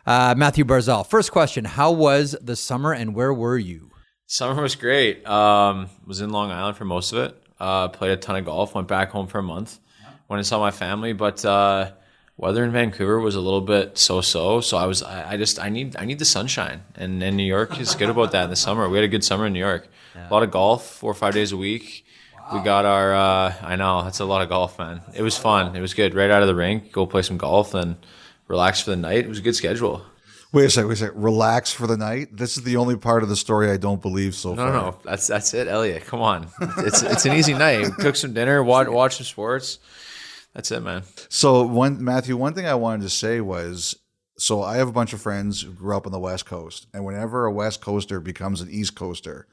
Mathew Barzal. First question, how was the summer and where were you? Summer was great. Was in Long Island for most of it. Played a ton of golf. Went back home for a month. Went and saw my family, but weather in Vancouver was a little bit so-so. So I need the sunshine, and New York is good about that in the summer. We had a good summer in New York. Yeah. A lot of golf, 4 or 5 days a week. Wow. We got our. I know that's a lot of golf, man. It was fun. It was good. Right out of the rink, go play some golf, and relax for the night. It was a good schedule. Wait a second. Relax for the night? This is the only part of the story I don't believe so far. No. That's it, Elliotte. Come on. It's an easy night. Cook some dinner, watch some sports. That's it, man. So, Mathew, one thing I wanted to say was, so I have a bunch of friends who grew up on the West Coast, and whenever a West Coaster becomes an East Coaster,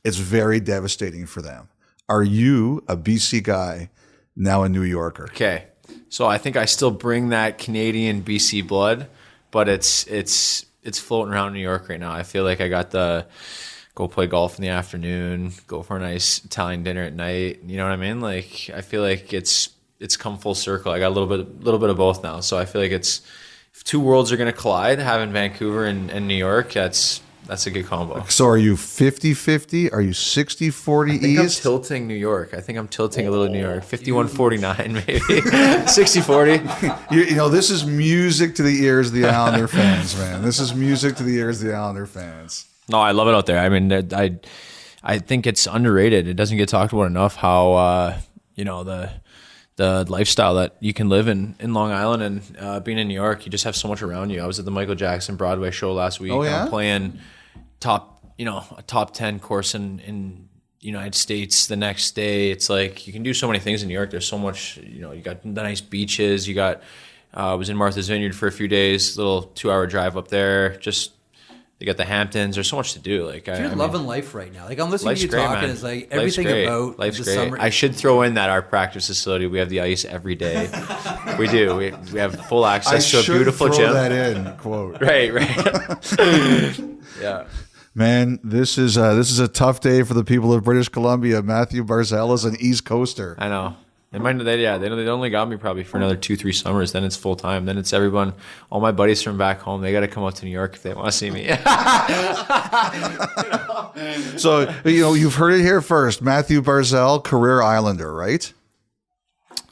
it's very devastating for them. Are you a BC guy, now a New Yorker? Okay. So I think I still bring that Canadian BC blood, but it's floating around New York right now. I feel like I got the go play golf in the afternoon, go for a nice Italian dinner at night. You know what I mean? Like, I feel like it's come full circle. I got a little bit of both now. So I feel like if two worlds are going to collide, having Vancouver and New York, that's a good combo. So are you 50-50? Are you 60-40 East? I'm tilting New York. I think I'm tilting a little New York. 51-49 maybe. 60-40. You know, this is music to the ears of the Islander fans, man. This is music to the ears of the Islander fans. No, I love it out there. I mean, I think it's underrated. It doesn't get talked about enough how, the lifestyle that you can live in Long Island, and being in New York, you just have so much around you. I was at the Michael Jackson Broadway show last week. Oh, yeah? I'm playing a top 10 course in the United States the next day. It's like you can do so many things in New York. There's so much, you got the nice beaches. You got, I was in Martha's Vineyard for a few days, little 2-hour drive up there. Just, they got the Hamptons. There's so much to do. Like, you're loving life right now. Like, I'm listening to you great, talking. man. It's like everything about life's the great. summer. I should throw in that our practice facility, we have the ice every day. We do. We have full access to a beautiful gym. That in quote. Right. Yeah. Man, this is a tough day for the people of British Columbia. Mathew Barzal is an East Coaster. I know. They only got me probably for another 2-3 summers. Then it's full time. Then it's everyone, all my buddies from back home. They got to come out to New York if they want to see me. So you've heard it here first. Mathew Barzal, career Islander, right?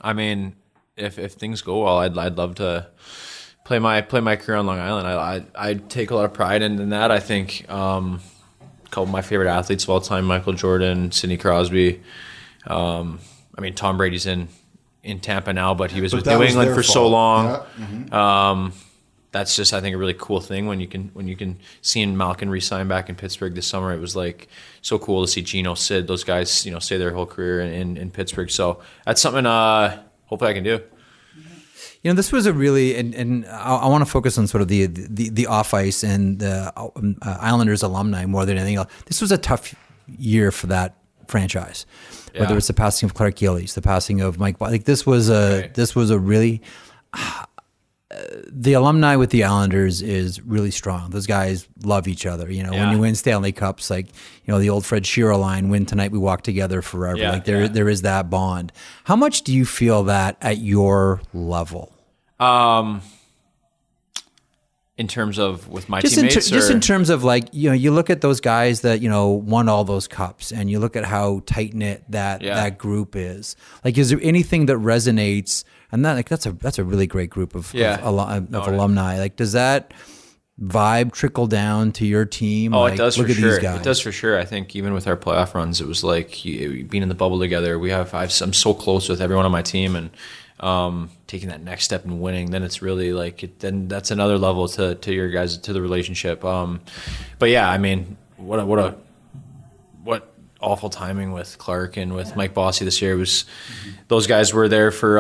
I mean, if things go well, I'd love to play my career on Long Island. I take a lot of pride in that. I think a couple of my favorite athletes of all time, Michael Jordan, Sidney Crosby. I mean, Tom Brady's in Tampa now, but he was with New England for so long. Yeah. Mm-hmm. That's just, I think, a really cool thing when you can see Malkin re-sign back in Pittsburgh this summer. It was like so cool to see Geno, Sid, those guys, stay their whole career in Pittsburgh. So that's something hopefully I can do. This was a really, and I want to focus on sort of the off ice and the Islanders alumni more than anything else. This was a tough year for that franchise. Yeah. Whether it's the passing of Clark Gillies, the passing of Mike, like this was a really the alumni with the Islanders is really strong. Those guys love each other. When you win Stanley Cups, like the old Fred Shearer line, "Win tonight, we walk together forever." Yeah, there is that bond. How much do you feel that at your level? In terms of with my teammates? Just in terms of you look at those guys that, won all those cups, and you look at how tight-knit that group is. Like, is there anything that resonates? And that's a really great group of alumni. Like, does that vibe trickle down to your team? Oh, it does look for at sure. These guys. It does for sure. I think even with our playoff runs, it was like being in the bubble together. I'm so close with everyone on my team, and taking that next step and winning, then it's really then that's another level to your guys, to the relationship. But yeah, I mean, what awful timing with Clark and with Mike Bossy this year. It was those guys were there for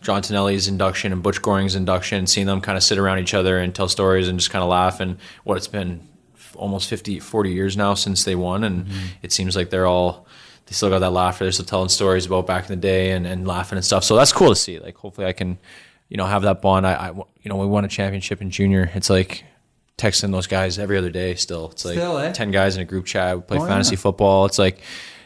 John Tonelli's induction and Butch Goring's induction, seeing them kind of sit around each other and tell stories and just kind of laugh. And it's been almost 40 years now since they won, and it seems like they still got that laughter. They're still telling stories about back in the day and laughing and stuff. So that's cool to see. Like, hopefully I can, have that bond. We won a championship in junior. It's like texting those guys every other day still. It's like 10 guys in a group chat. We play fantasy football. It's like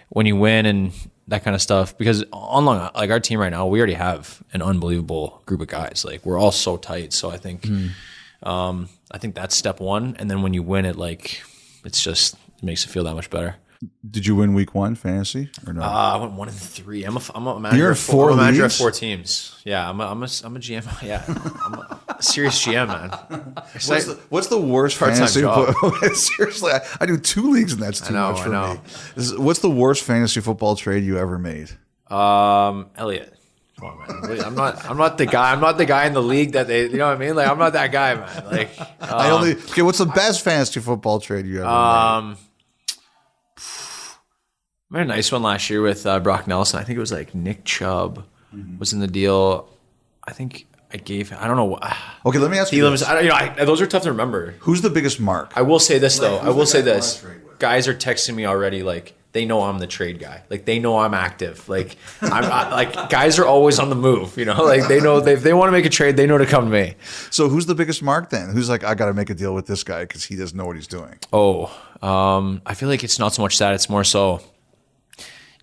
when you win and that kind of stuff. Because like our team right now, we already have an unbelievable group of guys. Like, we're all so tight. So I think I think that's step one. And then when you win it, like, it makes it feel that much better. Did you win week 1 fantasy or no? I went 1-3. I'm a manager. You're of four I'm a manager of leagues? 4 teams. Yeah, I'm a GM. Yeah, I'm a serious GM, man. What's the worst Part-time fantasy? job. Seriously, I do 2 leagues and that's too much for me. What's the worst fantasy football trade you ever made? Elliotte. Come on, man. I'm not the guy. I'm not the guy in the league that they. You know what I mean? Like, I'm not that guy, man. Like, What's the best fantasy football trade you ever made? I made a nice one last year with Brock Nelson. I think it was like Nick Chubb was in the deal. I think I don't know. Okay, let me ask you this. Those are tough to remember. Who's the biggest mark? I will say this, though. I will say this. Guys are texting me already, like, they know I'm the trade guy. Like, they know I'm active. Like, like, guys are always on the move, you know? Like, they know if they want to make a trade, they know to come to me. So who's the biggest mark then? Who's like, I got to make a deal with this guy because he doesn't know what he's doing? I feel like it's not so much that. It's more so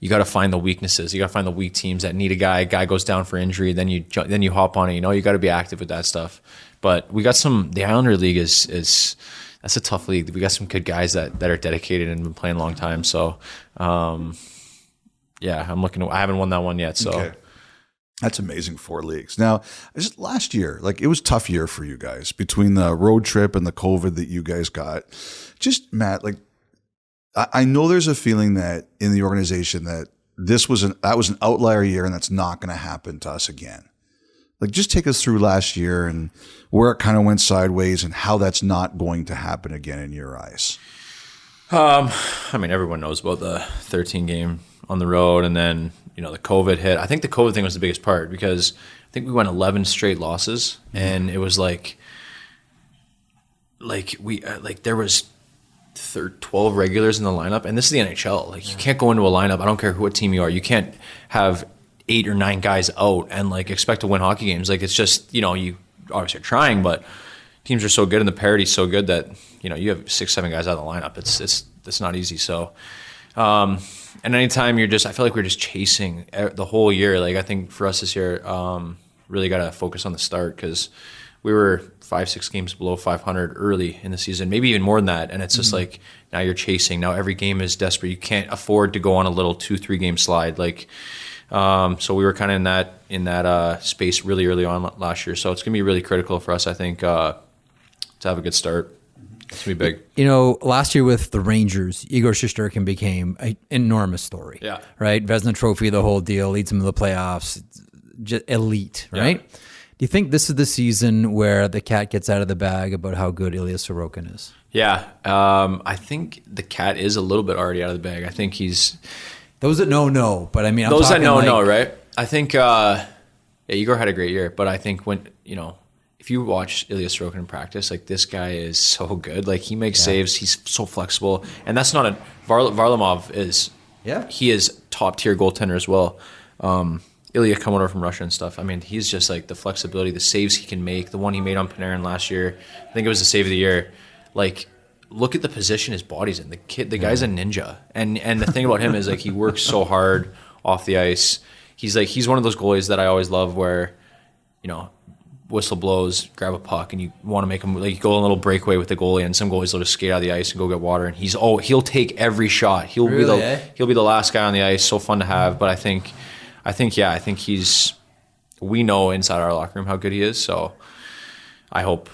you got to find the weaknesses. You got to find the weak teams that need a guy. Guy goes down for injury, then you hop on it. You know, you got to be active with that stuff. But we got the Islander League is that's a tough league. We got some good guys that are dedicated and been playing a long time. So, yeah, I haven't won that one yet. So. Okay. That's amazing, 4 leagues. Now, just last year, like, it was a tough year for you guys between the road trip and the COVID that you guys got. Just, Matt, like, I know there's a feeling that in the organization that that was an outlier year and that's not going to happen to us again. Like, just take us through last year and where it kind of went sideways and how that's not going to happen again in your eyes. I mean, everyone knows about the 13 game on the road, and then, you know, the COVID hit. I think the COVID thing was the biggest part because I think we went 11 straight losses, and it was like there was 12 regulars in the lineup, and this is the NHL. Like, you can't go into a lineup. I don't care what team you are. You can't have 8 or 9 guys out and like expect to win hockey games. Like, it's just, you know, you obviously are trying, but teams are so good and the parity's so good that, you know, you have 6-7 guys out of the lineup. It's not easy. So, and anytime I feel like we're just chasing the whole year. Like, I think for us this year, really got to focus on the start because we were 5-6 games below 500 early in the season, maybe even more than that. And it's just like, now you're chasing. Now every game is desperate. You can't afford to go on a little 2-3 game slide. Like, so we were kind of in that space really early on last year. So it's going to be really critical for us, I think, to have a good start. It's going to be big. You know, last year with the Rangers, Igor Shesterkin became an enormous story. Yeah. Right? Vezina Trophy, the whole deal, leads him to the playoffs. Just elite, right? Yeah. Do you think this is the season where the cat gets out of the bag about how good Ilya Sorokin is? Yeah. I think the cat is a little bit already out of the bag. I think he's... Those that know, but I mean... Those that know, right? I think, Igor had a great year, but I think when, you know, if you watch Ilya Sorokin in practice, like, this guy is so good. Like, he makes saves. He's so flexible. And that's not Varlamov is... Yeah. He is top-tier goaltender as well. Ilya coming over from Russia and stuff. I mean, he's just like the flexibility, the saves he can make. The one he made on Panarin last year, I think it was the save of the year. Like, look at the position his body's in. The guy's a ninja. And the thing about him is, like, he works so hard off the ice. He's one of those goalies that I always love where, you know, whistle blows, grab a puck, and you want to make him, like, go a little breakaway with the goalie, and some goalies will just skate out of the ice and go get water, and he'll take every shot. He'll be the last guy on the ice. So fun to have. But I think we know inside our locker room how good he is. So I hope,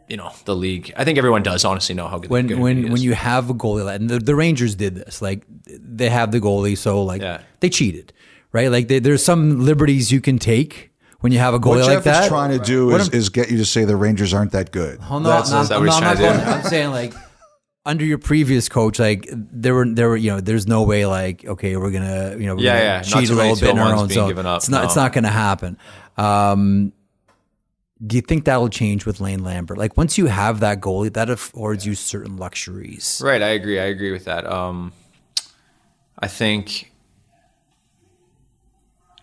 you know, the league, I think everyone does honestly know how good he is. When you have a goalie, and the Rangers did this, like, they have the goalie, so like they cheated, right? Like, there's some liberties you can take when you have a goalie like that. What Jeff is trying to do is get you to say the Rangers aren't that good. I'm saying, like, under your previous coach, like, there were, you know, there's no way, like, okay, we're gonna, you know, cheat a little bit in our own zone. It's not gonna happen. Do you think that'll change with Lane Lambert? Like, once you have that goalie, that affords you certain luxuries. Right, I agree with that. I think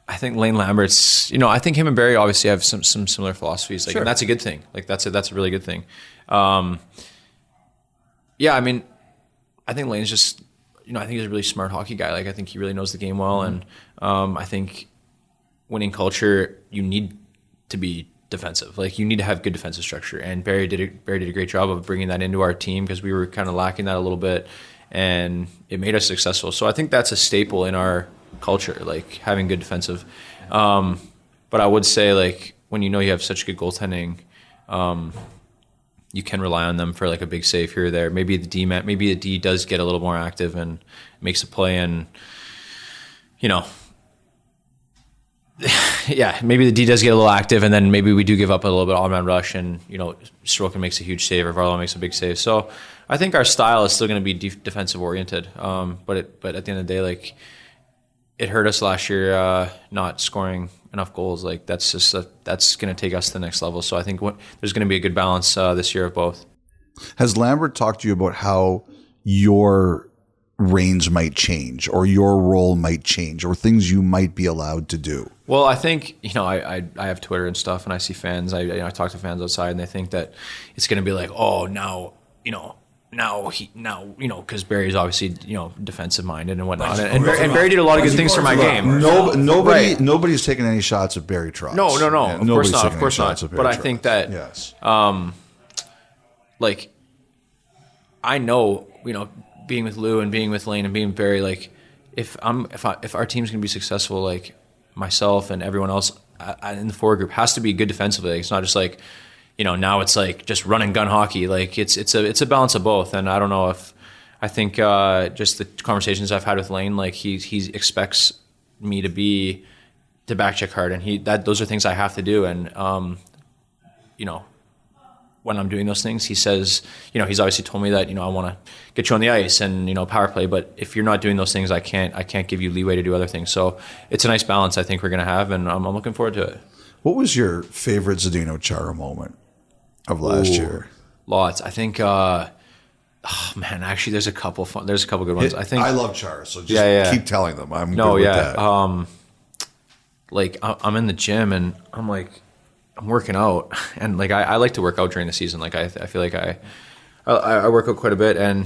Lane Lambert's, you know, I think him and Barry obviously have some similar philosophies. Like, and that's a good thing. Like, that's a really good thing. Yeah, I mean, I think Lane's just, you know, I think he's a really smart hockey guy. Like, I think he really knows the game well. And I think winning culture, you need to be defensive. Like you need to have good defensive structure, and Barry did a great job of bringing that into our team because we were kind of lacking that a little bit, and it made us successful. So I think that's a staple in our culture, like having good defensive. But I would say like when you know you have such good goaltending, you can rely on them for like a big save here or there. Maybe the D does get a little more active and makes a play, and you know. Yeah, maybe the D does get a little active, and then maybe we do give up a little bit all-around rush, and you know, Sorokin makes a huge save or Barzal makes a big save. So I think our style is still going to be defensive oriented. But at the end of the day, like it hurt us last year not scoring enough goals. Like that's going to take us to the next level. So I think there's going to be a good balance this year of both. Has Lambert talked to you about how your range might change or your role might change or things you might be allowed to do? Well, I think, you know, I have Twitter and stuff, and I see fans. I talk to fans outside, and they think that it's going to be like, oh, now, because Barry's obviously, you know, defensive minded and whatnot, and Barry did a lot of good things for my game. Nobody's taking any shots at Barry Trotz. No, of course not. But I think that, yes, like, I know, you know, being with Lou and being with Lane and being with Barry, like, if our team's going to be successful, like myself and everyone else in the forward group has to be good defensively. Like, it's not just like, you know, now it's like just run and gun hockey. Like it's a balance of both. And I don't know if I think just the conversations I've had with Lane, like he expects me to back check hard, and those are things I have to do. And you know, when I'm doing those things, he says, you know, he's obviously told me that, you know, I want to get you on the ice and, you know, power play, but if you're not doing those things, I can't give you leeway to do other things. So it's a nice balance I think we're going to have, and I'm looking forward to it. What was your favorite Zdeno Chara moment of last year? Lots. I think, actually there's a couple good ones. I love Chara, so just keep telling them. I'm good with that. Like I'm in the gym and I'm working out, and like I like to work out during the season. Like I feel like I work out quite a bit, and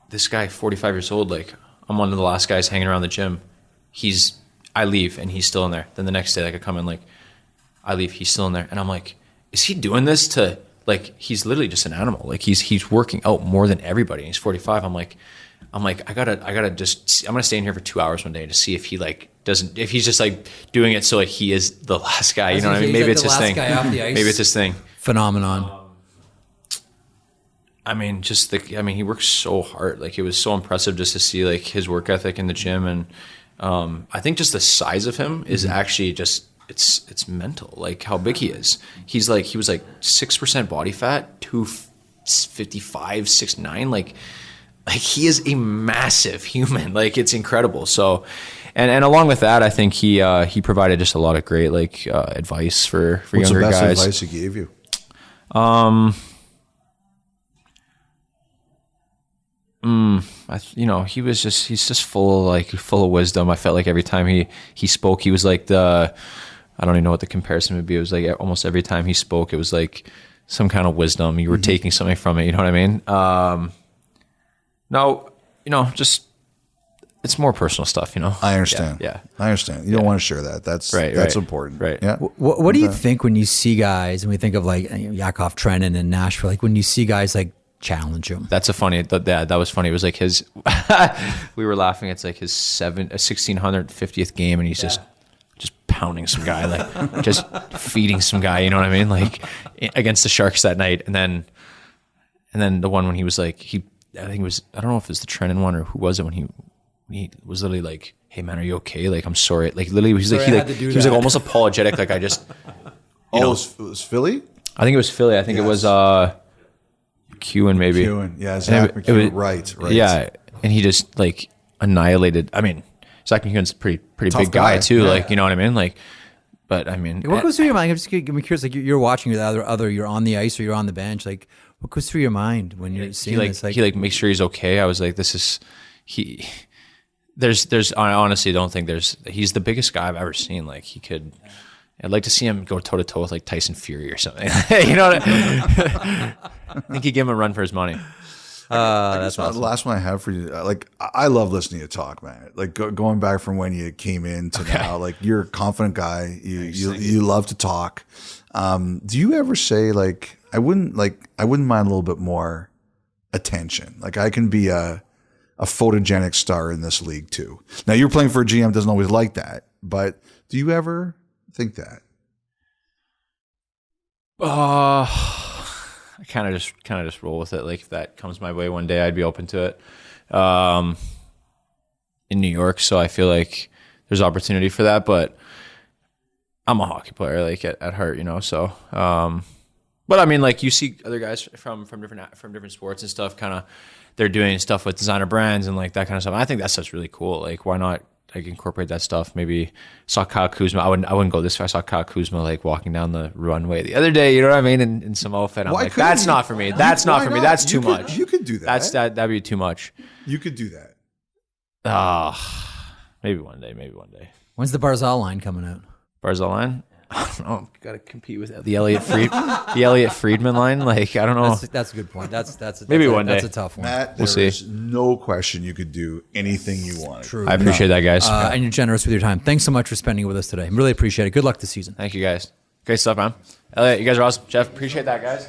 this guy, 45 years old, like I'm one of the last guys hanging around the gym. I leave and he's still in there. Then the next day, like I come in, like I leave, he's still in there, and I'm like, is he doing this to, like, he's literally just an animal. Like he's working out more than everybody. And he's 45. I'm like, I'm gonna stay in here for 2 hours one day to see if he if he's just like doing it so like he is the last guy, you know what I mean? Maybe it's his thing. Maybe it's his thing. Phenomenon. I mean, he works so hard. Like it was so impressive just to see like his work ethic in the gym, and I think just the size of him is actually just it's mental. Like how big he is. He was like 6% body fat, 255, 6'9", like he is a massive human. Like it's incredible. So, and along with that, I think he provided just a lot of great like advice for younger guys. What's the best advice he gave you? He's just full of wisdom. I felt like every time he spoke, he was like I don't even know what the comparison would be. It was like almost every time he spoke, it was like some kind of wisdom. You were taking something from it. You know what I mean? No, you know, just it's more personal stuff, you know. I understand. Yeah. I understand. You don't want to share that. That's important. Right. Yeah. What do you think when you see guys, and we think of like Yakov Trenin in Nashville, like when you see guys like challenge him? That was funny. It was like his, we were laughing. It's like his 1650th game, and he's just pounding some guy, like just feeding some guy, you know what I mean? Like against the Sharks that night. And then the one when he was like, I think it was, I don't know if it was the Trenin one or who was it, when he was literally like, hey man, are you okay? Like, I'm sorry. Like literally he was like almost apologetic. Like I just, it was Philly? I think it was Philly. I think it was McEwen maybe. Yeah, Zach McEwen. Right. Yeah. And he just like annihilated. I mean, Zach McEwen's a pretty big guy too. Yeah. Like, you know what I mean? Like, but I mean, what goes through your mind? I'm just curious. Like you're watching the other, you're on the ice or you're on the bench. Like what goes through your mind when you're seeing this? Like, he like makes sure he's okay. I was like, I honestly don't think he's the biggest guy I've ever seen. Like I'd like to see him go toe to toe with like Tyson Fury or something. You know what I think he'd give him a run for his money. That's awesome. The last one I have for you. Like, I love listening to you talk, man. Like going back from when you came in to now, like you're a confident guy. You love to talk. Do you ever say like, I wouldn't mind a little bit more attention. Like I can be a photogenic star in this league too. Now you're playing for a GM doesn't always like that, but do you ever think that? I kind of just roll with it. Like if that comes my way one day, I'd be open to it. In New York, so I feel like there's opportunity for that, but I'm a hockey player, like at heart, you know. So, but I mean, like you see other guys from different sports and stuff, kind of they're doing stuff with designer brands and like that kind of stuff. And I think that stuff's really cool. Like, why not like incorporate that stuff? Maybe saw Kyle Kuzma. I wouldn't go this far. I saw Kyle Kuzma like walking down the runway the other day. You know what I mean? In some outfit. I'm like, that's not for me. That's not for me. That's too much. You could do that. That'd be too much. You could do that. Maybe one day. When's the Barzal line coming out? Barzal line? I don't know. Got to compete with the Elliotte Friedman line. Like, I don't know. That's a good point. Maybe one day. That's a tough one. Matt, we'll see. There's no question you could do anything you want. True. I appreciate that, guys. And you're generous with your time. Thanks so much for spending it with us today. I really appreciate it. Good luck this season. Thank you, guys. Great stuff, man. Elliotte, you guys are awesome. Jeff, appreciate that, guys.